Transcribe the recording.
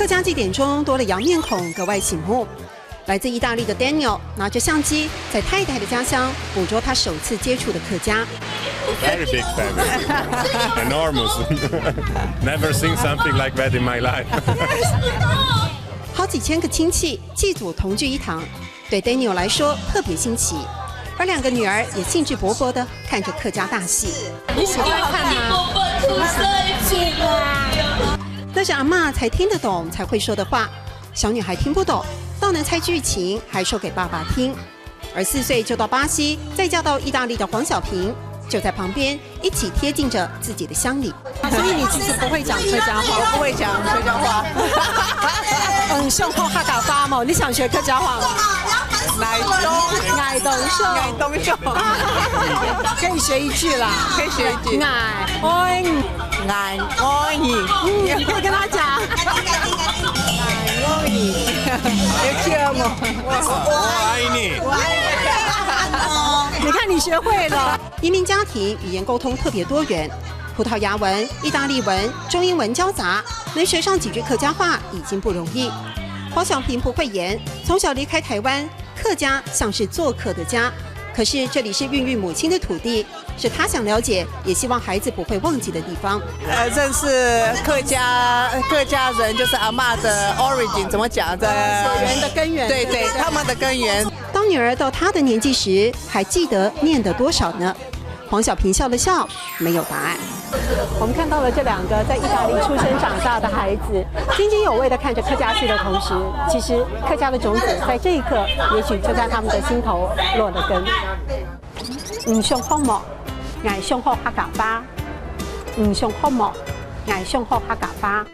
客家祭典中多了洋面孔，格外醒目。来自意大利的 Daniel 拿着相机，在太太的家乡捕捉他首次接触的客家。Very big family, enormous. Never seen something like that in my life. 好几千个亲戚祭祖同聚一堂，对 Daniel 来说特别新奇。而2个女儿也兴致勃勃地看着客家大戏。你喜欢看吗？喜欢。那是阿嬷才听得懂、才会说的话，小女孩听不懂，倒能猜剧情，还说给爸爸听。而4岁就到巴西，再嫁到意大利的黄小平，就在旁边一起贴近着自己的乡里。所以你其实不会讲客家话，我不会讲客家话。上课客家话嘛，你想学客家话吗？挨冬秀，可以学一句啦，可以学一句。爱你，你可以跟他讲。爱你，别听我，我爱你。你看你学会了。移民家庭语言沟通特别多元，葡萄牙文、意大利文、中英文交杂，能学上几句客家话已经不容易。黄小平不会言，从小离开台湾，客家像是做客的家。可是这里是孕育母亲的土地，是他想了解，也希望孩子不会忘记的地方。认识客家人，就是阿嬷的 origin 怎么讲的？血缘的根源。对对，他们的根源。当女儿到她的年纪时，还记得念得多少呢？黄小平笑了笑，没有答案。我们看到了这2个在意大利出生长大的孩子，津津有味地看着客家戏的同时，其实客家的种子在这一刻，也许就在他们的心头落了根。上好莫，爱上好客家话；上好莫，爱上好客家话。